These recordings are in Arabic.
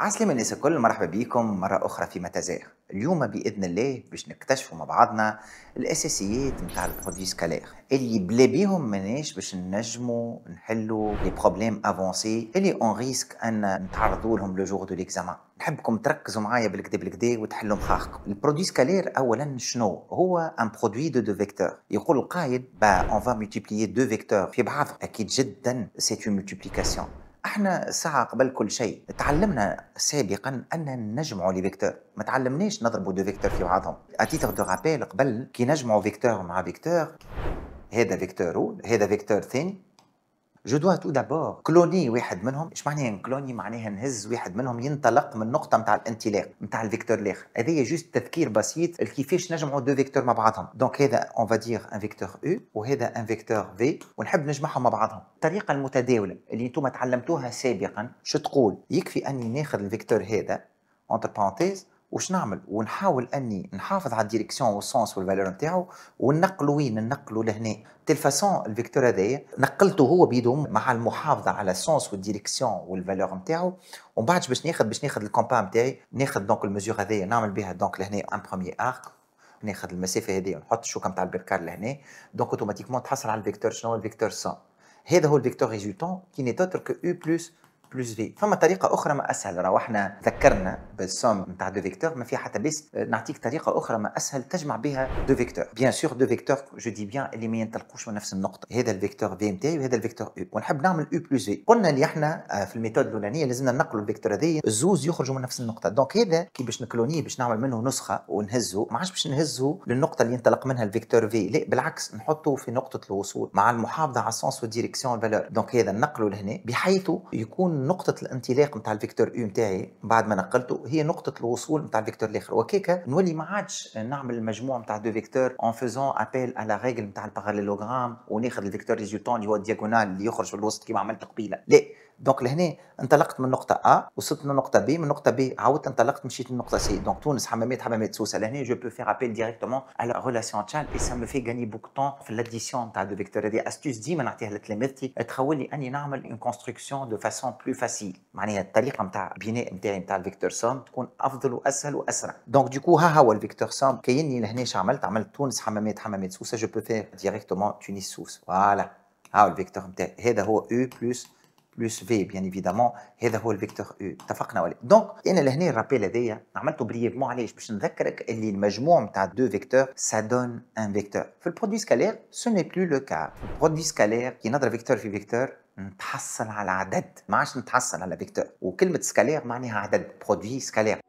عسلامة الناس الكل، مرحبا بكم مرة أخرى في متزاغ. اليوم بإذن الله باش نكتشفوا مع بعضنا الأساسيات نتاع البرودوي سكالير اللي بلا بيهم ماناش باش نجموا نحلوا لي بروبليم افونسي اللي اون ريسك أن نتعرضوا لهم لو جور دو ليكزامان. نحبكم تركزوا معايا بالكدا بالكدا وتحلوا مخاخكم. البرودوي سكالير أولا شنو هو؟ ان برودوي دو فيكتور. يقول القائد اون فا ملتيبليي دو فيكتور في بعضهم. أكيد جدا سي اون ملتيبليكاسيون. احنا ساعة قبل كل شيء تعلمنا سابقا ان نجمعوا لي فيكتور، ما تعلمناش نضربوا دو فيكتور في بعضهم. اتيتر دو رابيل قبل كي نجمعوا فيكتور مع فيكتور، هذا فيكتور اول هذا فيكتور ثاني، جو دوا تو دابور كلوني واحد منهم. ايش معناها نكلوني؟ معناها نهز واحد منهم ينطلق من النقطه نتاع الانطلاق نتاع الفيكتور الاخر. هذايا جوست تذكير بسيط كيفاش نجمعوا دو فيكتور مع بعضهم. دونك هذا اون فا دير ان فيكتور او وهذا ان فيكتور في، ونحب نجمعهم مع بعضهم. الطريقه المتداوله اللي انتم تعلمتوها سابقا شو تقول؟ يكفي اني ناخذ الفيكتور هذا اونتر بارونتيز واش نعمل ونحاول اني نحافظ على الديريكسيون والسونس والفالور نتاعو وننقلوا وين ننقلوا لهنا. تيل فاسون الفيكتور هذايا نقلته هو بيدو مع المحافظه على السونس والديريكسيون والفالور نتاعو. ومن بعد باش ناخذ الكومبا نتاعي، ناخذ دونك الميزور هذايا نعمل بها دونك لهنا ان بروميير ارك، ناخذ المسافه هذه ونحط الشوكه نتاع البركار لهنا. دونك اوتوماتيكمون تحصل على الفيكتور. شنو هو الفيكتور 100؟ هذا هو الفيكتور ريزولتون كي ني توتر كو او بلس في. فما طريقه اخرى ما اسهل، راهو احنا ذكرنا بالسوم نتاع دو فيكتور، ما في حتى بس نعطيك طريقه اخرى ما اسهل تجمع بها دو فيكتور. بيان سور دو فيكتور جو دي بيان اللي ما ينطلقوش من نفس النقطه. هذا الفيكتور في نتاعي وهذا الفيكتور او، ونحب نعمل او بلس في. قلنا اللي احنا في الميثود الاولانيه لازمنا ننقلوا الفيكتور هذي الزوز يخرجوا من نفس النقطه. دونك هذا كي باش نكلونيه باش نعمل منه نسخه ونهزه، ما عادش باش نهزه للنقطه اللي ينطلق منها الفيكتور في، لا بالعكس نحطه في نقطه الوصول مع المحافظه على السونس والديريكسيون والفالور. دونك هذا ننقله لهنا بحيث يكون نقطه الانطلاق نتاع الفيكتور او نتاعي بعد ما نقلته هي نقطه الوصول نتاع الفيكتور الاخر. وكيكا نولي ما عادش نعمل المجموع نتاع دو فيكتور اون فيزون ابيل على ريغل نتاع الباراليلوغرام وناخذ الفيكتور ريزولتون اللي هو الدياغونال اللي يخرج في الوسط كيما عملت قبيله. لا، دونك لهنا انطلقت من نقطه ا وصلت لنقطه بي، من نقطه بي عاودت انطلقت مشيت لنقطه سي. دونك تونس حمامات سوسه. لهنا جو بو فير ابيل ديريكتومون على ريلاسيون تشال اي سا مو في غاني بوك طون في لاديسيون تاع دو فيكتور. هذه استوس ديما نعطيها لتلاميذتي تخول لي اني نعمل اون كونستركسيون دو فاسون بلو فاسيل. معناها الطريقه نتاع البناء نتاعي نتاع الفيكتور سوم تكون افضل واسهل واسرع. دونك دوكو ها هو الفيكتور سوم. كايني لهنا عملت تونس حمامات سوسه. جو بو فير ديريكتومون تونس سوس. فوالا ها هو الفيكتور نتاعي. هذا هو او بلس في بيان ايفيدامون. هذا هو الفيكتور او. اتفقنا ولا؟ دونك انا لهنا الرابيل هذايا عملته بريفمون. علاش؟ باش نذكرك اللي المجموع نتاع دو فيكتور سا دون ان فيكتور. في البرودوي سكالير سو ني بلو لو كا. البرودوي سكالير كي نضرب فيكتور في فيكتور نتحصل على عدد، ما عادش نتحصل على فيكتور. وكلمه سكالير معناها عدد. برودوي سكالير.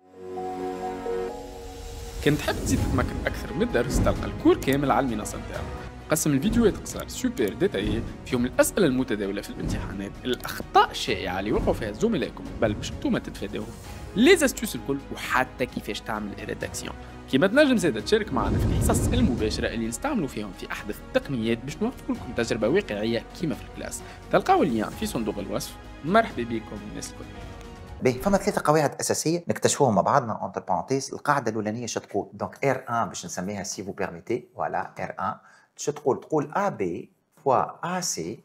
كنت تحب تزيد تتمكن أكثر من الدرس تلقى الكور كامل على المنصة نتاعو. قسم الفيديوهات قصار سوبر ديتايي فيهم الأسئلة المتداولة في الامتحانات، الأخطاء الشائعة اللي وقعوا فيها زملائكم بل باش انتوما تتفاداوهم، لي زاستوس الكل، وحتى كيفاش تعمل ريداكسيون. كيما تنجم زاده تشارك معنا في الحصص المباشرة اللي نستعملوا فيهم في أحدث التقنيات باش نوفر لكم تجربة واقعية كيما في الكلاس. تلقاو اللين في صندوق الوصف. مرحبا بكم الناس الكل. باهي، فما ثلاثه قواعد اساسيه نكتشفوهم مع بعضنا اونتر بارونتيز. القاعده الاولانيه شو تقول؟ دونك ار 1 باش نسميها سي فو بيرميتي. فوالا ار 1 شو تقول؟ تقول ا بي فوا ا سي.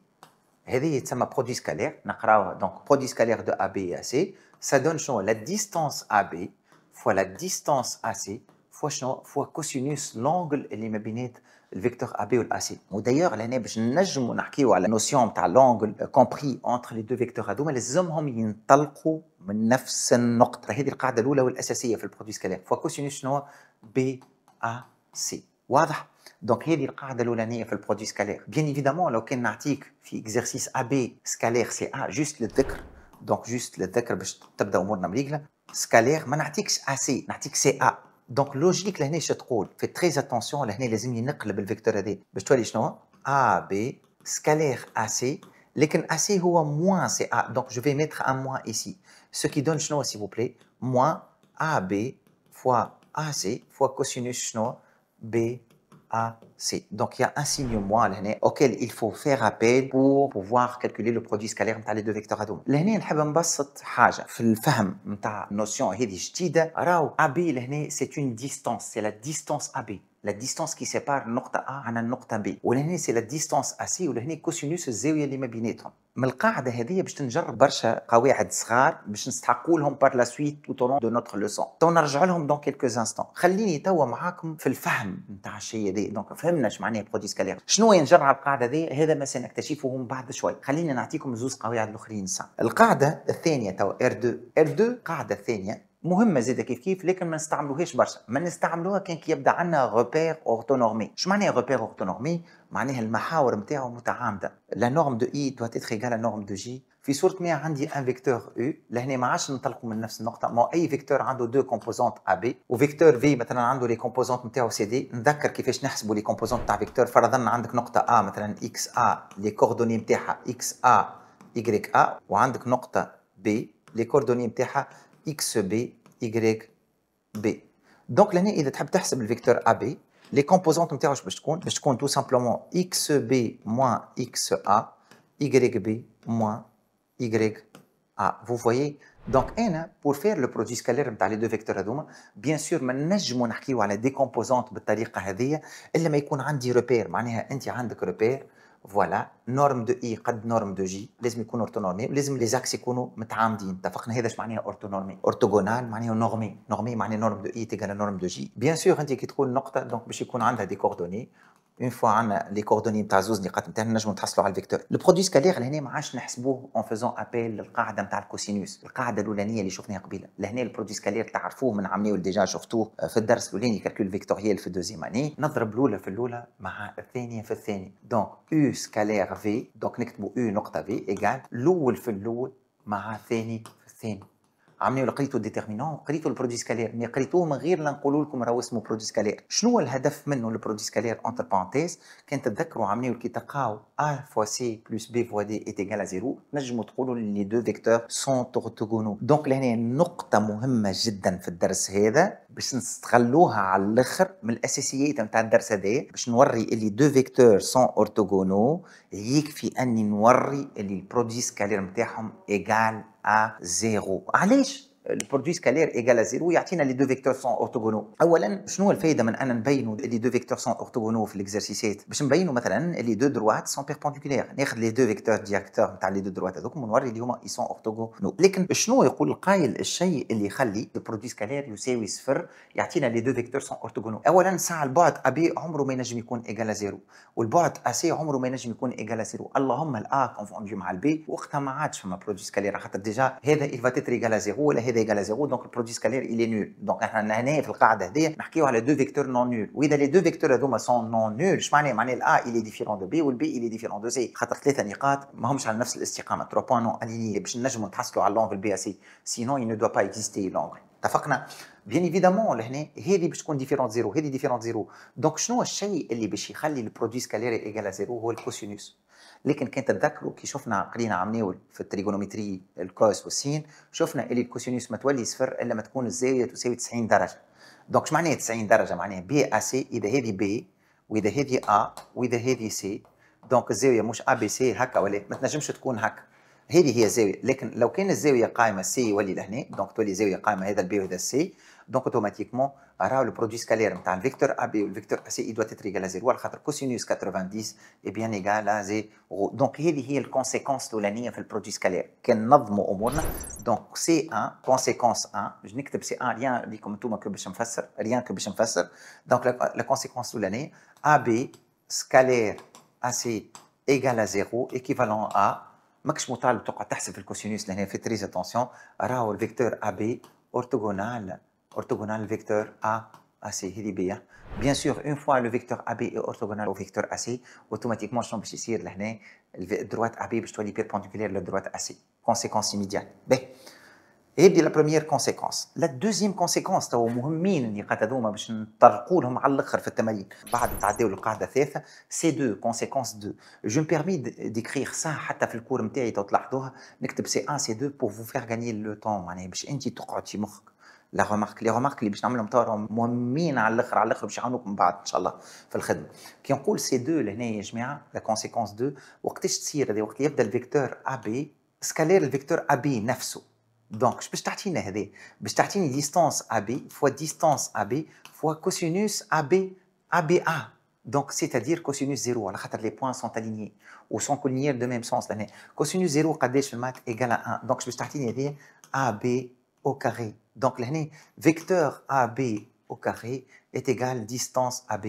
هذه تسمى برودوي سكالير. نقراوها. دونك برودوي سكالير دو ا بي ا سي سا دون شنو؟ لا ديستانس ا بي فوا لا ديستانس ا سي فوا شنو؟ فوا كوسينوس لونغل اللي ما بينات الفيكتور ا بي والا سي. ودايوغ لهنا باش نجموا نحكيو على نوسيون تاع لونغل كومبري اونتر لي دو فيكتور هذوما لازمهم ينطلقوا من نفس النقطه. هذه القاعده الاولى والاساسيه في البرودوي سكالير. فوا كوسينوس شنو؟ بي ا سي. واضح؟ دونك هذه القاعده الاولانيه في البرودوي سكالير. بيان ايفيدامون لو كان نعطيك في اكزرسيس ا بي سكالير سي ا جوست للذكر، دونك جوست للذكر باش تبدا امورنا مريقله. سكالير ما نعطيكش ا سي، نعطيك سي ا. دونك لوجيك لهنا شو تقول؟ في تريز اتونسيون لهنا لازم نقلب الفيكتور هذا باش تولي شنو؟ ا بي سكالير ا سي، لكن ا سي هو موان سي ا. دونك جو في ميتر ان موان ايسي سو كي دون شنو سي فو بلي؟ موان ا بي فوا ا سي فوا كوسينوس شنو؟ بي A, C. Donc il y a un signe moins auquel il faut faire appel pour pouvoir calculer le produit scalaire نتاع les deux vecteurs هذوما. لهنا نحب نبسط حاجه في الفهم نتاع النوسيون هذه جديده. راهو AB لهنا c'est une distance, c'est la distance AB. لا ديستانس كي سيبار النقطة A عن النقطة B، ولهنا سي لا ديستانس AC، ولهنا كوسينوس الزاوية اللي ما بيناتهم. من القاعدة هذه باش تنجرب برشا قواعد صغار باش نستحقوا لهم بار لا سويت tout au long de notre leçon. تو نرجع لهم دون كيلكوز انستون. خليني توا معاكم في الفهم نتاع الشيء هذا، دونك فهمنا اش معناه برودوي سكالير. شنو هي نجرب القاعدة هذه؟ هذا ما سنكتشفه من بعد شوي. خليني نعطيكم زوز قواعد الاخرين سا. القاعدة الثانية توا R2 قاعدة ثانية مهمة زيادة كيف لكن ما نستعملوهاش برشا، ما نستعملوها كان كي يبدا عندنا روبير اورتونورمي. شو معناها روبير اورتونورمي؟ معناها المحاور نتاعو متعامدة. لا نورم دو اي دوت اتر ايغال لا نورم دو جي. في صورة ما عندي ان فيكتور او، لهنا ما عادش ننطلقوا من نفس النقطة، ما اي فيكتور عنده دو كومبوزونت ا بي، وفيكتور في مثلا عنده لي كومبوزونت نتاعو سي دي. نذكر كيفاش نحسبوا لي كومبوزونت تاع فيكتور. فرضنا عندك نقطة ا مثلا اكس ا لي كوردوني نتاعها اكس ا y ا، وعندك نقطة بي لي كوردوني نتاعها اكس بي y B. دونك لهنا اذا تحب تحسب الفيكتور ا بي لي كومبوزونت نتاعو باش تكون؟ باش تكون تو سامبلومون اكس بي موان اكس ا y بي موان y ا. فو فويي؟ دونك انا بور فير لو برودوي سكالير نتاع لي دو فيكتور هذوما بيان سور ما نجموا نحكيو على دي كومبوزونت بالطريقه هذه الا ما يكون عندي روبير. معناها انت عندك روبير فوالا نورم دو اي قد نورم دو جي، لازم يكونوا اورتونورمي، ولازم لي زاكس يكونوا متعامدين. اتفقنا هذا اش معناها اورتونورمي؟ اورتوغونال معناها نورمي معناها نورم دو اي تيغال نورم دو جي. بيان سور انت كي تقول نقطه دونك باش يكون عندها دي كوردوني. اون فوا عندنا لي كوردوني نتاع زوز نقاط نتاعنا نجموا نتحصلوا على الفيكتور. لو برودوي سكالير لهنا ما عادش نحسبوه اون فيزون ابيل للقاعده نتاع الكوسينوس، القاعده الاولانيه اللي شفناها قبيله. لهنا البرودوي سكالير تعرفوه من عامليو ديجا، شفتوه في الدرس الاولاني كالكول فيكتوريال في الدوزيام اني. نضرب الاولى في الاولى مع الثانيه في الثانيه، دونك او سكالير في، دونك نكتبوا او نقطه في ايجال الاول في الاول مع الثاني في الثاني. عملوا لقيتوا الديترمينون، قريتوا البرودوي سكالير، مي قريتوه من غير لا نقول لكم راهو اسمه برودوي سكالير. شنو هو الهدف منه البرودوي سكالير انتر بارونتيز؟ كان تتذكروا عملوا كي تلقاو ا فوا سي بلس بي فوا دي ايت ايغال ا زيرو، نجموا تقولوا لي دو فيكتور سون اورتوغونو. دونك لهنا نقطة مهمة جدا في الدرس هذا باش نستغلوها على الاخر من الاساسيات نتاع الدرس هذا، باش نوري اللي دو فيكتور سون اورتوغونو. يكفي اني نوري اللي البرودوي سكالير نتاعهم ايغال ا زيرو. علاش البرودوي سكالير ايغال ا زيرو يعطينا لي دو فيكتور سون اورتوغونو؟ اولا شنو الفائده من ان نبينوا لي دو فيكتور سون اورتوغونو في الاكزرسيسات؟ باش نبينوا مثلا اللي دو دروات سون بيربونديكولير، ناخذ لي دو فيكتور ديريكتور نتاع لي دو دروات هذوك ونوري اللي هما اي سون اورتوغونو. لكن شنو يقول القايل؟ الشيء اللي يخلي البرودوي سكالير يساوي صفر يعطينا لي دو فيكتور سون اورتوغونو. اولا ساعه البعد ابي عمره ما ينجم يكون ايغال ا زيرو، والبعد اسي عمره ما ينجم يكون ايغال ا زيرو. اللهم الا كونفوندي مع البي، وقتها ما عادش فما برودوي سكالير، خاطر ديجا هذا il va être égal à 0 ولا هذا égal à 0، دونك البرودوي سكالير il est nul. دونك احنا هنا في القاعده هذه نحكيو على دو فيكتور نون نول، واذا لي دو فيكتور هذوما سون نون نول اش معناه؟ معناه الا il est différent de b والبي il est différent de c، خاطر ثلاثه نقاط ما همش على نفس الاستقامه، 3 بوين نون اليني باش نجموا نتحصلوا على لونغل بي سي، سينون il ne doit pas exister لونغل. اتفقنا؟ بيان ايفيدامون لهنا هذه باش تكون ديفيرونت زيرو، هذه ديفيرونت زيرو. دونك شنو الشيء اللي باش يخلي البرودوي سكالير ايغال زيرو؟ هو الكوسينوس. لكن كان تتذكروا كي شفنا قرينا عمليو في التريغونومتري الكوس والسين، شفنا اللي الكوسينوس ما تولي صفر الا ما تكون الزاويه تساوي 90 درجه. دونك اش معناها 90 درجه؟ معناها بي ا سي اذا هذه بي واذا هذه ا واذا هذه سي، دونك الزاويه مش ا بي سي هكا ولا ما تنجمش تكون هكا، هذه هي الزاويه. لكن لو كان الزاويه قائمه سي يولي لهنا، دونك تولي زاويه قائمه هذا البي وهذا السي، دونك اوتوماتيكمون راهو لو برودوي سكالير نتاع الفيكتور ا بي والفيكتور ا سي اي دوت اتر ايغال ا زيرو، على خاطر كوسينوس 90 اي بيان ايغال ا زيرو. دونك هذه هي الكونسيكونس الاولانيه في البرودوي سكالير. كان ننظموا امورنا دونك سي 1 كونسيكونس 1، باش نكتب سي 1 ريان ليكم انتوما كو باش نفسر، ريان كو باش نفسر. دونك لا كونسيكونس الاولانيه ا بي سكالير ا سي ايغال ا زيرو ايكيفالون ا، ماكش مطالب تقعد تحسب في الكوسينوس لهنا في تريز اتونسيون، راهو الفيكتور ا بي orthogonal vecteur A AC هذه بيا. بيان سور اون فوا لو فيكتور ا بي اورتوغونال او فيكتور ا سي، اوتوماتيكمون شنو باش يصير لهنا؟ الدروات ا بي باش تولي بيربونديكولير للدروات ا سي. كونسيكونس ايميديات. باهي هذه لا بروميير كونسيكونس. لا دوزيام كونسيكونس تو مهمين النقاط هذوما باش نطرقوا لهم على الاخر في التمارين بعد نتعداو للقاعده الثالثه. سي 2 كونسيكونس 2 جو مبيرمي ديكريغ سا حتى في الكور نتاعي تو تلاحظوها، نكتب سي 1 سي 2 بور فو فير غاني لو طون، معناها باش انت تقعد في مخك. لا رومارك لي رومارك اللي باش نعملهم توا مهمين على الاخر، على الاخر باش يعاونوكم بعد ان شاء الله في الخدمه. كي نقول سي 2 لهنا يا جماعه لا كونسيكونس 2 وقتاش تصير هذه؟ وقت يبدا الفيكتور ا بي سكالير الفيكتور ا بي نفسه. دونك باش تعطينا هذه؟ باش تعطيني ديستانس ا بي فوا ديستانس ا بي فوا كوسينوس ا بي ABA. Donc, c'est-à-dire cosinus 0, على خاطر les points sont alignés ou sont collinéaires de même sens. لأن cosinus 0 قداش في المات égale à 1. Donc, باش تعطيني هذه AB au carré. Donc, لهنا vecteur AB au carré est égal distance AB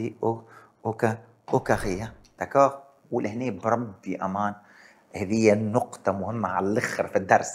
au carré. D'accord? ولهنا بربي أمان هذه نقطة مهمة على الآخر في الدرس.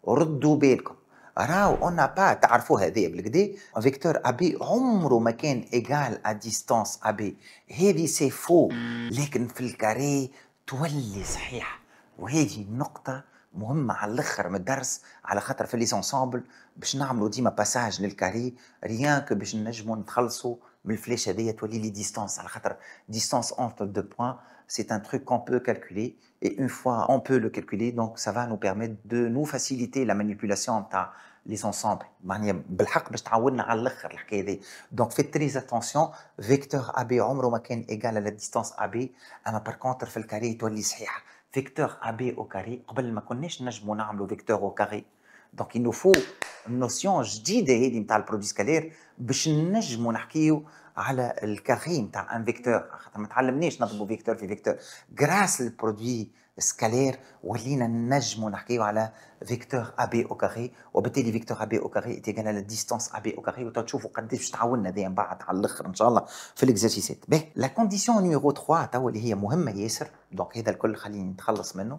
ردوا بالكم. راهو اون با تعرفوا هذه بالكدا فيكتور ابي عمره ما كان ايجال ا ديستانس ابي هذه سي فو لكن في الكاري تولي صحيح وهذه نقطة مهمة على الاخر من الدرس على خاطر في ليسونسامبل باش نعملوا ديما باساج للكاري ريان كو باش نجموا نتخلصوا من الفليش هذيا تولي لي ديستانس على خاطر ديستانس entre deux points c'est un truc qu'on peut calculer et une fois on peut le calculer donc ça va nous permettre de nous faciliter la manipulation تاع les ensembles معناها بالحق باش تعاوننا على الاخر الحكايه دي دونك في تريز اتونسيون فيكتور ابي عمره ما كان ايجال على ديستانس ابي اما بار كونتر في الكاري تولي صحيحه فيكتور ابي او كاري قبل ما كناش نجموا نعملوا فيكتور او كاري دونك il nous faut نوسيون جديده هذه نتاع البرودوي سكالير باش نجموا نحكيو على الكاري نتاع ان فيكتور خاطر ما تعلمناش نضربوا فيكتور في فيكتور غراس البرودوي سكالير ولينا نجموا نحكيو على فيكتور ابي او كاري وبالتالي فيكتور ابي او كاري تيجان على ديستانس ابي او كاري وتشوفوا قداش تعاوننا دي من بعد على الاخر ان شاء الله في الاكزرسيسات. باهي لا كونديسيون نيميرو 3 توا اللي هي مهمه ياسر دونك هذا الكل خليني نتخلص منه.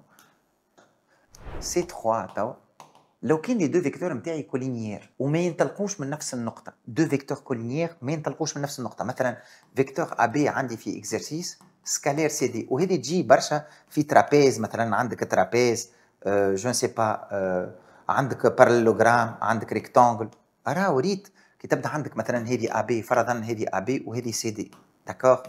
سي 3 توا لو كان لي دو فيكتور نتاعي كولينيير وما ينطلقوش من نفس النقطه دو فيكتور كولينيير ما ينطلقوش من نفس النقطه مثلا فيكتور ابي عندي في اكزرسيس سكالير سي دي وهذه تجي برشا في ترابيز مثلا عندك ترابيز جو نسي با عندك بارالوجرام عندك ريكتانجل راه وريت كي تبدا عندك مثلا هذه ابي فرضا هذه ابي وهذه سي دي داكور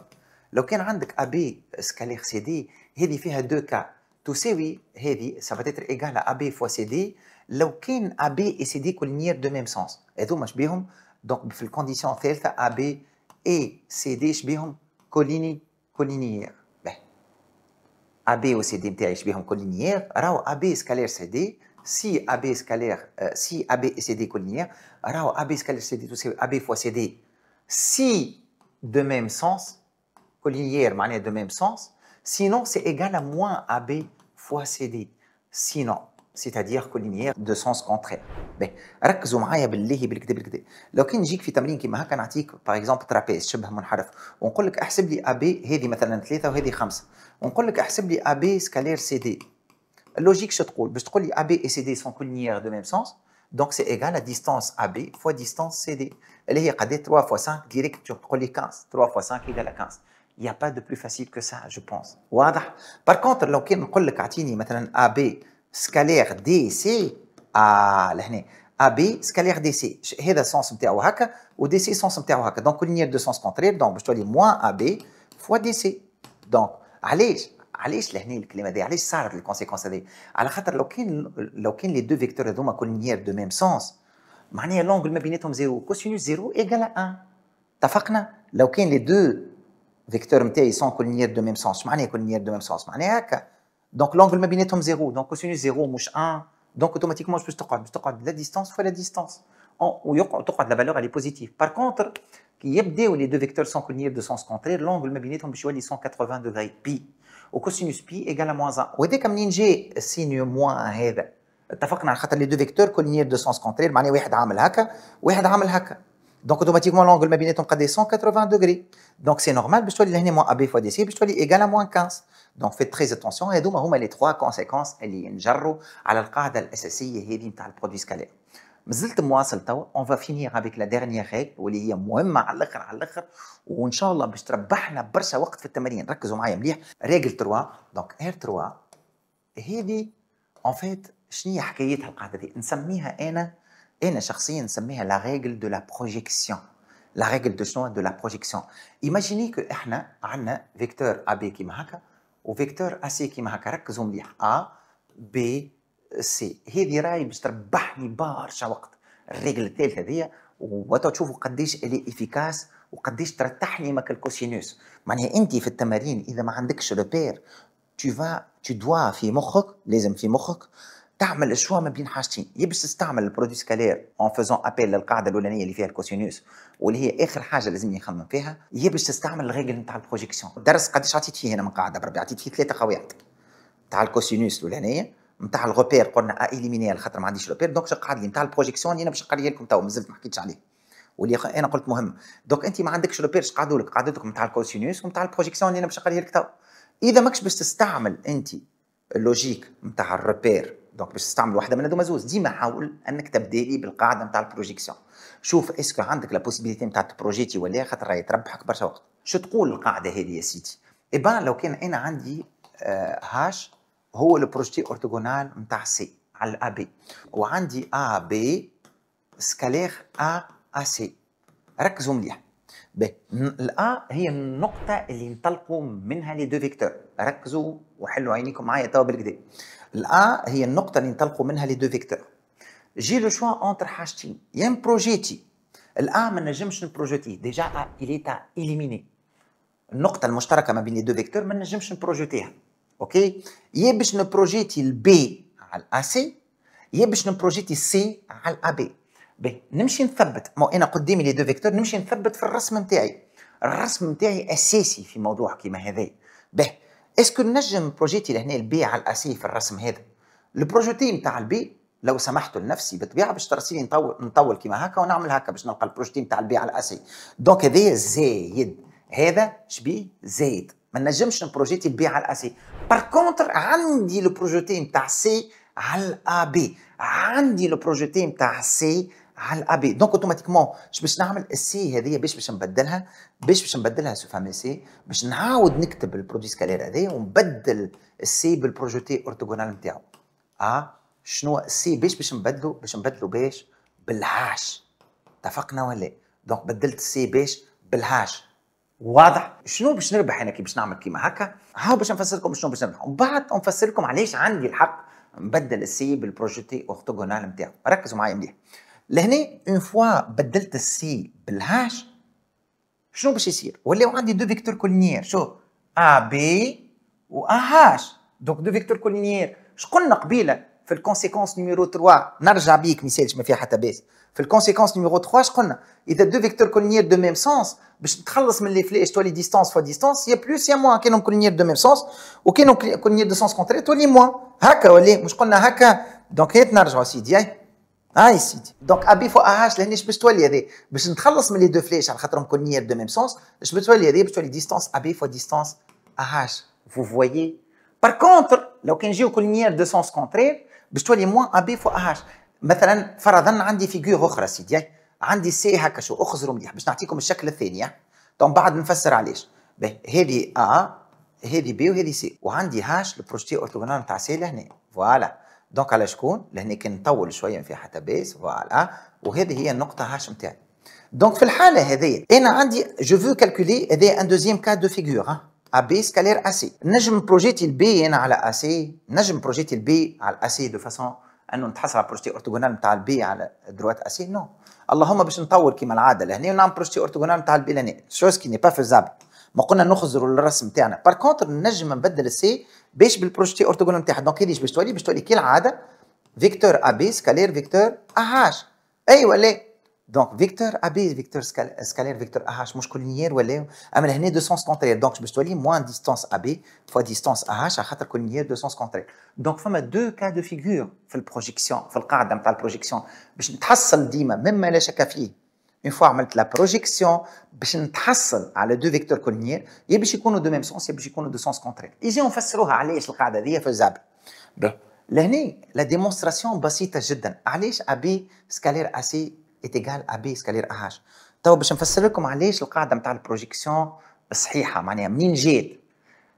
لو كان عندك ابي سكالير سي دي هذه فيها دو كا تساوي هذه سا فا تيتر ايغال ابي فوا سي دي لو كان ابي اي سي دي كولينيير دو ميم سونس هذوما شبيهم دونك في الكونديسيون الثالثه ابي اي سي دي شبيهم كولينيير باهي ابي و سي دي نتاعي شبيهم كولينيير راهو ابي سكالير سي دي سي ابي سكالير سي ابي سي دي كولينيير راهو ابي سكالير سي دي تساوي ابي فوا سي دي سي دو ميم سونس كولينيير معناها دو ميم سونس sinon c'est égal à moins AB fois CD sinon c'est-à-dire collinéaire de sens contraire. باهي ركزوا معايا بالله بالكدا لو كان نجيك في تمرين كيما هكا نعطيك باغ اكزومبل ترابيز شبه منحرف ونقول لك احسب لي ابي هذه مثلا 3 وهذه 5 ونقول لك احسب لي ابي سكالير سي دي اللوجيك شو تقول باش تقول لي ابي اي سي دي سون كولينيير دو ميم سونس دونك سي ايغال ا ديستانس ابي فوا ديستانس سي دي اللي هي قد 3 فوا 5 ديريكت تقول لي 15 3 فوا 5 ايغال 15 Il n'y a pas de plus facile que ça, je pense. واضح؟ Par contre, لو كان نقول لك اعطيني مثلا AB سكالير دي سي لهنا AB سكالير دي سي هذا السونس نتاعو هكا ودي سي سونس نتاعو هكا دونك كولينيير دو سونس كونترير دونك باش تولي موان AB فوا دي سي دونك علاش لهنا الكلمه هذه علاش صارت الكونسيكونس هذه على خاطر لو كان لي دو فيكتور هذوما كولينيير دو ميم سونس معناها لونغل ما بيناتهم زيرو كوسينوس زيرو ايغال 1 اتفقنا لو كان لي دو فيكتور نتاعي سون كولينيير دو ميم سونس معناها كولينيير دو ميم سونس معناها هكا دونك لونغل ما بيناتهم زيرو دونك كوسينوس زيرو مش 1 دونك اوتوماتيكمون باش تقعد لا ديستانس فوا لا ديستانس وتقعد لا فالور الي بوزيتيف بار كونتر كي يبداو لي دو فيكتور سون كولينيير دو سونس كونترير لونغل ما بيناتهم باش يولي 180 دوغري بي وكوسينوس بي ايغال موان 1 وهذاك منين جاي السينيو موان هذا اتفقنا على خاطر لي دو فيكتور كولينيير دو سونس كونترير معناها واحد عامل هكا واحد عامل هكا Donc automatiquement l'angle ما بيناتهم قد 180 degrés. Donc c'est normal باش تولي لهنا moins AB fois DC باش تولي égal à moins 15. Donc faites très attention هذوما هما les trois conséquences اللي نجروا على القاعدة الأساسية هذه نتاع البرودوي سكالير. مازلت مواصل توا on va finir avec la dernière règle واللي هي مهمة على الآخر وإن شاء الله باش تربحنا برشا وقت في التمارين ركزوا معايا مليح. ريجل 3 donc R3 هذه en fait شنو هي حكايتها القاعدة دي نسميها أنا شخصيا نسميها لا ريغل دو لا بروجيكسيون لا ريغل دو شنو دو لا بروجيكسيون ايماجيني كو احنا عندنا فيكتور ا بي كيما هكا وفيكتور ا سي كيما هكا ركزوا مليح ا بي سي هذه راهي باش تربحني برشا وقت الريغل الثالثه هذيا وتشوفوا قديش الي افيكاس وقديش ترتاحني مك الكوسينوس معناها انت في التمارين اذا ما عندكش روبير tu dois في مخك لازم في مخك تعمل الشوا ما بين حاجتين، يا باش تستعمل البرودوي سكالير اون فازون ابيل للقاعده الاولانيه اللي فيها الكوسينوس واللي هي اخر حاجه لازم يخمم فيها، يا باش تستعمل الريجل نتاع البروجيكسيون. الدرس قداش عطيت فيه هنا من قاعده بربي؟ عطيت فيه 3 قواعد نتاع الكوسينوس الاولانيه، نتاع الغوبير قلنا اليميني على خاطر ما عنديش روبير، دونك قعد لي نتاع البروجيكسيون اللي انا باش نقريه لكم تو مازلت ما حكيتش عليه واللي انا قلت مهم. دونك انت ما عندكش روبير، قعدوا لك قعدتك نتاع الكوسينوس ونتاع البروجيكسيون اللي انا باش نقريه لك تو. اذا ماكش باش تستعمل انت اللوجيك نتاع الروبير، دونك باش تستعمل واحده من هذوما زوز، ديما حاول انك تبدا لي بالقاعده نتاع البروجيكسيون. شوف اسكو عندك لا بوسيبيليتي نتاع تبروجيتي ولا، خاطر راهي تربحك برشا وقت. شو تقول القاعده هذه يا سيدي؟ اي لو كان انا عندي هاش هو البروجيتي اورتوغونال نتاع سي على الأ بي، وعندي أ بي سكالير أ سي. ركزوا مليح. الأ هي النقطة اللي ينطلقوا منها لي دو فيكتور، ركزوا وحلوا عينيكم معايا توا بالكدا. الأ هي النقطة اللي ينطلقوا منها لي دو فيكتور. جي لو شوا اونتر حاجتين، يا نبروجيتي الأ ما نجمش نبروجيتيه، ديجا أ إليتا إليميني. النقطة المشتركة ما بين لي دو فيكتور ما نجمش نبروجيتيها. اوكي، يا باش نبروجيتي البي على الأ سي، يا باش نبروجيتي سي على الأ بي. باهي نمشي نثبت، مو انا قدامي لي دو فيكتور نمشي نثبت في الرسم نتاعي. الرسم نتاعي اساسي في موضوع كيما هذا. باهي اسكو نجم بروجيتي لهنا البي على الأ سي في الرسم هذا؟ البروجيتي نتاع البي لو سمحتوا لنفسي بالطبيعه باش ترسيني نطول كيما هكا ونعمل هكا باش نلقى البروجيتي نتاع البي على الأ سي. دونك هذايا زايد، هذا شبيه زايد، ما نجمش نبروجيتي البي على الأ سي. بار كونتر عندي لو بروجيتي نتاع سي على الأ بي، عندي لو بروجيتي نتاع سي على الأ بي. دونك اوتوماتيكمون باش نعمل السي هذه باش نبدلها، باش نبدلها سو فامي سي، باش نعاود نكتب البرودوي سكالير هذايا ونبدل السي بالبروجيتي اورتوغونال نتاعو. شنو السي باش نبدلو؟ باش بالهاش. اتفقنا ولا؟ دونك بدلت السي باش بالهاش. واضح؟ شنو باش نربح انا كي باش نعمل كيما هكا؟ ها باش نفسر لكم شنو باش نربح، ومن بعد نفسر لكم علاش عندي الحق نبدل السي بالبروجيتي اورتوغونال نتاعو. ركزوا معايا مليح. لهنا اون فوا بدلت السي بالهاش، شنو باش يصير؟ ولاو عندي دو فيكتور كولينيير، شو؟ ا بي و ا هاش. دونك دو فيكتور كولينيير. شقلنا قبيله في الكونسيكونس نيميرو 3، نرجع بيك ما يسالش ما فيها حتى باس. في الكونسيكونس نيميرو 3 شقلنا؟ اذا دو فيكتور كولينيير دو ميم سونس باش نتخلص من لي فلاش تولي ديستانس فوا ديستانس يا بلوس يا موان، كانوا كولينيير دو ميم سونس وكانوا كولينيير دو سونس كونترير تولي موان. هكا ولا مش قلنا هكا؟ دونك هات نرجعوا سيدي. هاي سيدي، دونك ابي فوق اهاش لهنيش باش تولي هذه باش نتخلص من لي دو فلاش على خاطرهم كولينيير دو ميم سونس، باش بتولي هذه باش تولي ديستانس ابي فوا ديستانس اهاش. فو فوايي؟ بار كونتر لو كان جيو كولينيير دو سونس كونترير باش تولي موان ابي فوا اهاش. مثلا فرضا عندي فيغور اخرى سيدي، عندي سي هكا، شو اخزروا مليح باش نعطيكم الشكل الثاني. دونك بعد نفسر علاش. باهي هذه ا، هذه بي وهذه سي، وعندي هاش البروجيتي اورتوغونال نتاع سي لهنا. فوالا دونك على شكون؟ لهنا كان نطول شويه ما فيها حتى باس. فوالا وهذه هي النقطه هاش نتاعي. دونك في الحاله هذه انا عندي جو فو كالكولي هذا ان دوزيام كا دو فيغور ا بي سكالير ا سي. نجم بروجيتي البي انا على ا سي، نجم بروجيتي البي على ا سي دو فاسون انه نتحصل على بروجيتي اورتوغونال نتاع البي على دروات ا سي؟ نو، اللهم باش نطول كيما العاده لهنا ونعمل بروجيتي اورتوغونال نتاع البي لهنا، شوز كي ني با فيزابل. ما قلنا نخزروا الرسم تاعنا. بار كونتر نجم نبدل السي باش بالبروجيتي اورتوغونال نتاعها. دونك هذه باش تولي كالعاده فيكتور ا بي سكالير فيكتور ا هاش. اي ولا؟ دونك فيكتور ا بي فيكتور سكالير فيكتور ا هاش مش كولينيير ولا؟ اما هنا دو سونس كونترير، دونك باش تولي موان ديستانس ا بي فوا ديستانس ا هاش على خاطر كولينيير دو سونس كونترير. دونك فما دو كا دو فيغور في البروجيكسيون، في القاعده نتاع البروجيكسيون باش نتحصل ديما مما لا شك فيه. اون فوا عملت لا بروجيكسيون باش نتحصل على دو فيكتور كولينيير، يا باش يكونوا دو ميم سونس يا باش يكونوا دو سونس كونترير. يجيو نفسروها علاش القاعده هذه فيزابل. لهنا لا ديمونستراسيون بسيطه جدا. علاش ابي سكالير ا سي ايتيغال ابي سكالير ا هاش؟ تو باش نفسر لكم علاش القاعده نتاع البروجيكسيون صحيحه، معناها منين جات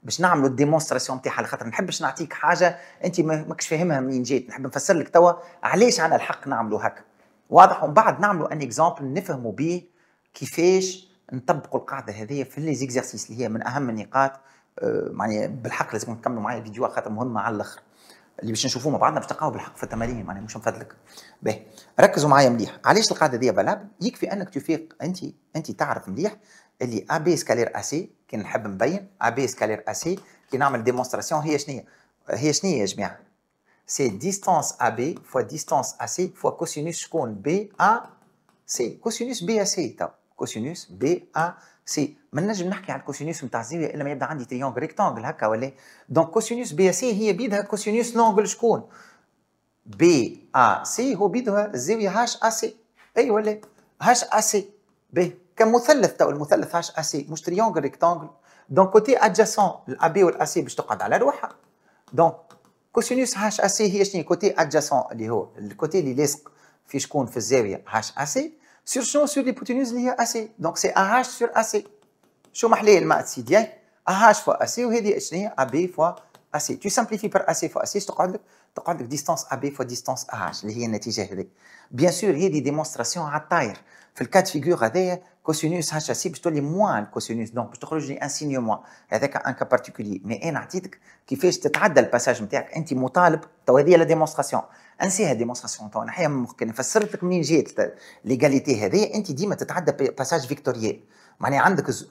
باش نعملوا الديمونستراسيون نتاعها، على خاطر ما نحبش نعطيك حاجه انت ماكش فاهمها منين جات، نحب نفسر لك توا علاش عندنا الحق نعملوا هكا. واضح؟ ومن بعد نعملوا ان اكزامبل نفهموا به كيفاش نطبقوا القاعده هذه في لي زيكزارسيس اللي هي من اهم النقاط. معناها بالحق لازم تكملوا معايا الفيديو خاطر مهمه على الاخر، اللي باش نشوفوه مع بعضنا باش تلقاو بالحق في التمارين، معناها مش نفدلك. باهي ركزوا معايا مليح. علاش القاعده دي فالابل؟ يكفي انك تفيق انت تعرف مليح اللي ا بي سكالير ا سي كي نحب نبين ا بي سكالير ا سي كي نعمل ديمونستراسيون هي شنو هي يا جماعه؟ سي ديستانس ا بي فوا ديستانس ا سي فوا كوسينوس شكون بي ا سي، كوسينوس بي ا سي تو، كوسينوس بي ا سي. ما نجم نحكي على الكوسينوس نتاع الزاويه الا ما يبدا عندي تريونغل ريكتانجل هكا ولا. دونك كوسينوس بي ا سي هي بيدها كوسينوس لونجل شكون بي ا سي، هو بيدها الزاويه هاش ا سي، اي ولا هاش ا سي. باهي كمثلث تو، المثلث هاش ا سي مش تريونغل ريكتانجل. دونك كوتي ادجاسون الا بي والا سي باش تقعد على روحها. دونك كوسينوس هاش ا سي هي شنو؟ كوتي ادجاسون اللي هو الكوتي اللي لاصق في شكون في الزاويه هاش ا سي سور شنو؟ سور ليبوتينوز اللي هي ا سي. دونك سي ا هاش سور ا سي. شو محليه الماء سيدي؟ ا هاش فوا ا سي، وهذه شنو هي؟ ا بي فوا ا سي. تو سامبليفي بار ا سي فوا ا سي تقعد لك ديستانس ا بي فوا ديستانس ا هاش اللي هي النتيجه هذيك. بيان سور هذه ديمونستراسيون على الطاير. في الكاد فيغور هذايا كوسينوس هاش ا سي باش تولي موان الكوسينوس، دونك باش تخرج لي ان سينيو موان. هذاك ان كا بارتيكولي، مي انا عطيتك كيفاش تتعدى الباساج نتاعك. انت مطالب تو، هذه لا ديمونستراسيون، انسيها ديمونستراسيون تو، نحيها من مخك. انا فسرت لك منين جات ليغاليتي هذه. انت ديما تتعدى باساج فيكتوريال، معناها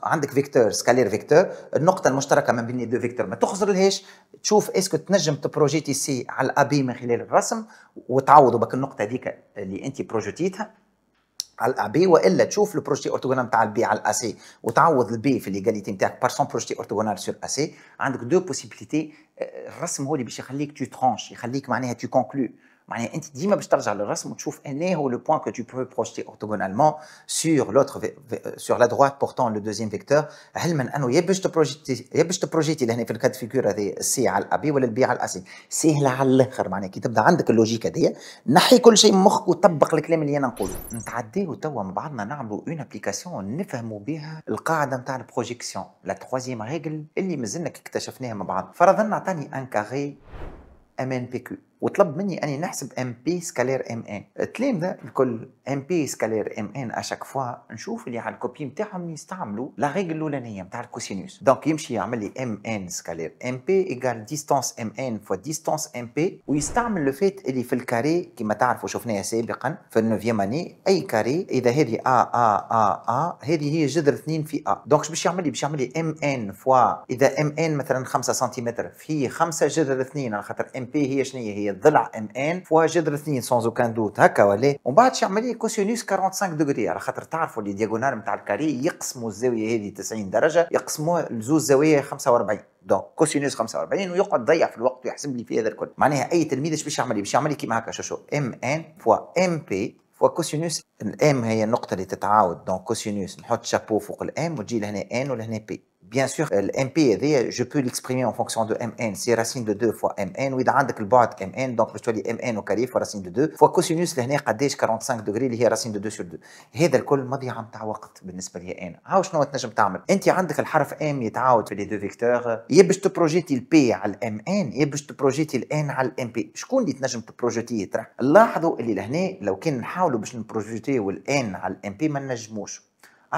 عندك فيكتور سكالير فيكتور، النقطه المشتركه ما بين دو فيكتور ما تخزر لهاش. تشوف اسكو تنجم تبروجيتي سي على الابي من خلال الرسم وتعوضوا بك النقطه هذيك اللي انت بروجيتيتها على الابي، والا تشوف البروجي اورتوغونال نتاع البي على الاسي وتعوض البي في ليغاليتي نتاعك بار سون بروجي اورتوغونال سور اسي. عندك دو بوسيبيليتي. الرسم هو اللي باش يخليك تو ترانش، يخليك معناها تو كونكلو. معناها انت ديما باش ترجع للرسم وتشوف انه هو لو بوين كو تو بو بروجيتي اورتوغونالمون سور لوتر سور لا دروات بورتون لو دوزيام فيكتور، علما انه يا باش تبروجيتي لهنا في الكاد فيغور هذه السي على الابي ولا البي على الاسي. سهله على الاخر. معناها كي تبدا عندك اللوجيك هذيا نحي كل شيء من مخك وطبق الكلام اللي انا نقوله. نتعداو توا مع بعضنا نعملوا اون ابليكاسيون نفهموا بها القاعده نتاع البروجيكسيون، لا تروازيام ريغل اللي مازلنا اكتشفناها مع بعض. فرضا عطاني ان كاري ام ان بي كيو وطلب مني اني نحسب ام بي سكالير ام ان. الكلام ذا الكل ام بي سكالير ام ان اشاك فوا نشوف اللي على الكوبي نتاعهم يستعملوا لا ريغل الاولانيه نتاع الكوسينوس. دونك يمشي يعمل لي ام ان سكالير ام بي ايكال ديستانس ام ان فوا ديستانس ام بي، ويستعمل لو فيت اللي في الكاري كما تعرفوا شفناها سابقا في النوفيام اني. اي كاري اذا هذه ا هذه هي جذر 2 في ا. دونك باش يعمل لي ام ان فوا اذا ام ان مثلا 5 سنتيمتر في 5 جذر 2 على خاطر ام بي هي شنو هي الضلع ام ان فوا جذر 2 سونز اوكان دوت هكا ولا. ومن بعد يعمل لي كوسينوس 45 دوغري على خاطر تعرفوا لي دياغونال نتاع الكاري يقسموا الزاويه هذه 90 درجه يقسموها لزوج زوايا 45. دونك كوسينوس 45 ويقعد ضيع في الوقت ويحسب لي في هذا الكل. معناها اي تلميذ ايش باش يعمل لي؟ باش يعمل لي كيما هكا. شو ام ان فوا ام بي فوا كوسينوس. الام هي النقطه اللي تتعاود، دونك كوسينوس نحط شابو فوق الام وتجي لهنا ان ولهنا بي. Bien sûr, l'MP, je peux l'exprimer en fonction de Mn. C'est racine de 2 fois Mn. وإذا عندك البعد Mn, donc باش تولي Mn au carré fois racine de 2 fois كوسينوس لهنا قداش 45 دوغري اللي هي racine de 2 sur 2. هذا الكل مضيعة نتاع وقت بالنسبة لي أنا. هاو شنو تنجم تعمل؟ أنت عندك الحرف M يتعاود في لي دو فيكتور، يا باش تبروجيتي البي على الMN يا باش تبروجيتي الN على الMP. شكون اللي تنجم تبروجيتيه ترى؟ لاحظوا اللي لهنا لو كان نحاولوا باش نبروجيتيو الN على الMP ما نجموش.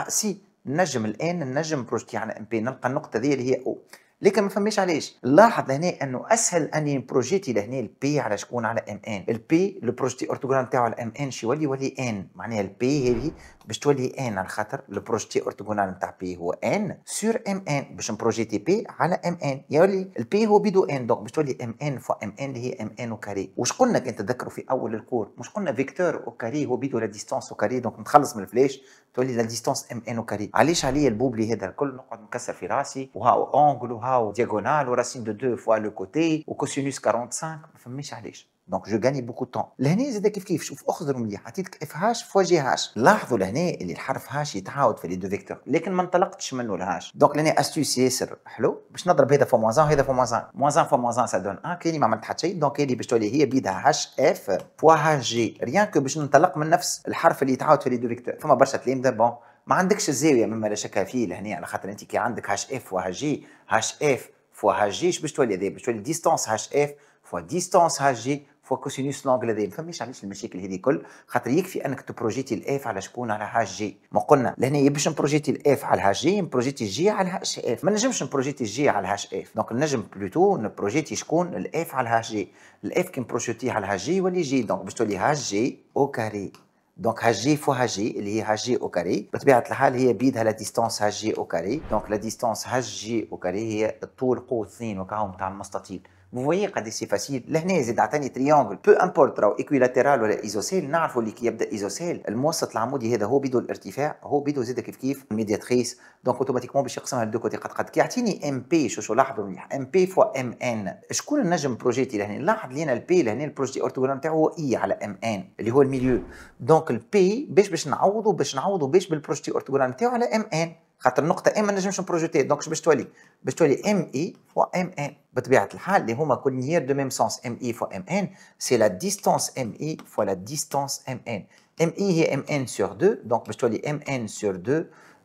سي نجم الان نجم بروجيتي على ام بي، نلقى النقطه ذي اللي هي او، لكن ما فهميش علاش. لاحظ هنا انه اسهل اني بروجيتي لهنا البي على شكون؟ على ام ان. البي لو بروجيتي اورتوغونال نتاعو على ام ان شي يولي ان، معناها البي هذه باش تولي ان على خاطر لو بروجيتي اورتوغونال نتاع بي هو ان سور ام ان. باش نبروجيتي بي على ام ان يولي البي هو بيدو ان، دونك باش تولي ام ان فوا ام ان اللي هي ام ان او كاري. واش قلنا كنت تذكروا في اول الكور؟ مش قلنا فيكتور او كاري هو بيدو لا ديستانس او كاري، دونك نتخلص من الفلاش تولي لا ديستانس ام ان او كاري. علاش عليا البوبلي هذا الكل نقعد نكسر في راسي وهاو اونغل وهاو دياغونال وراسين دو 2 فوا لو كوتي وكوسينوس 45؟ ما فهميش علاش. دونك جو غاني بوكو طون. لهنا زاد كيف شوف اخضر مليح عطيتك اف هاش فوا جي هاش. لاحظوا لهنا اللي الحرف هاش يتعاود في لي دو فيكتور لكن ما انطلقتش منه الهاش. دونك لهنا استيوس ياسر حلو باش نضرب هذا فوا موازان وهذا فوا موازان، موازان فوا موازان سا دون كاني ما عملت حتى شيء. دونك هذه باش تولي هي بيدها هاش اف فوا هاش جي، ريان كو باش ننطلق من نفس الحرف اللي يتعاود في لي دو فيكتور. فما برشا تلامذه بون ما عندكش الزاويه مما لا شك فيه لهنا على خاطر انت كي عندك هاش اف فوا هاش جي، هاش اف فوا هاش جي باش تولي هذه باش تولي ديستانس هاش اف فوا ديستانس هاش جي فوا كوسينوس لونغل هذا. ما فهميش علاش المشاكل هذه كل، خاطر يكفي انك تبروجيتي الاف على شكون؟ على هاش جي. ما قلنا لهنا باش نبروجيتي الاف على هاش جي نبروجيتي الجي على هاش اف، ما نجمش نبروجيتي الجي على هاش اف. دونك نجم بلوتو نبروجيتي شكون؟ الاف على هاش جي. الاف كي نبروجيتيه على هاش جي يولي جي، دونك باش تولي هاش جي او كاري. دونك هاش جي فوا هاش جي اللي هي هاش جي او كاري، بطبيعه الحال هي بيدها لا ديستانس هاش جي او كاري. دونك لا ديستانس هاش جي او كاري هي الطول قوه 2 وكاو نتاع المستطيل. Vous voyez قد سي فاسيل. لهنا زيد عطاني تريونغل بو امبورت راهو ايكويلاترال ولا ايزوسيل، نعرفوا اللي كي يبدا ايزوسيل الموسط العمودي هذا هو بيدو الارتفاع، هو بيدو زيد كيف الميدياتريس، دونك اوتوماتيكمون باش يقسمها لدو كوتي قد كي يعطيني ام بي. شو لاحظوا مليح، ام بي فوا ام ان. شكون النجم بروجيتي لهنا؟ لاحظ لينا البي لهنا البروجيتي اورتوغونال نتاعو هو اي على ام ان اللي هو الميليو، دونك البي باش نعوضوا بالبروجيتي اورتوغونال نتاعو على ام ان، خاطر النقطة ام ما نجمش نبروجيتي، دونك باش تولي ام اي فوا ام ان. بطبيعة الحال اللي هما كولينيير دو ميم سونس، ام اي فوا ام ان سي لا ديستانس ام اي فوا لا ديستانس ام ان. ام اي هي ام ان سور 2، دونك باش تولي ام ان سور 2،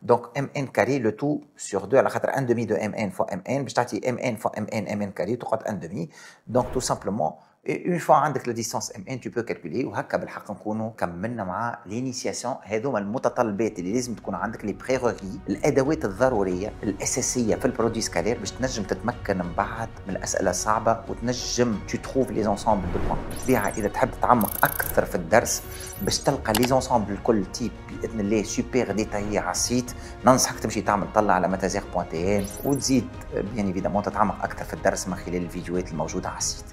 دونك ام ان كاري لو تو سور 2 على خاطر 1 دومي دو ام ان فوا ام ان باش تعطي ام ان فوا ام ان كاري تقعد 1 دومي، دونك تو سامبلومون اون فوا عندك لا ديستانس ام ان تو بو كالكولي. وهكا بالحق نكونوا كملنا مع لينيسياسيون. هذوما المتطلبات اللي لازم تكون عندك، لي بريغوغي، الادوات الضروريه الاساسيه في البرودوي سكالير باش تنجم تتمكن من بعد من الاسئله الصعبه وتنجم تو تروف لي زونسامبل دو بوان. بالطبيعه اذا تحب تتعمق اكثر في الدرس باش تلقى لي زونسامبل الكل تيب باذن الله سوبر ديتايي على السيت، ننصحك تمشي تعمل طلع على متازيغ.tn وتزيد بيان ايفيدامون تتعمق اكثر في الدرس من خلال الفيديوهات الموجوده على السيت.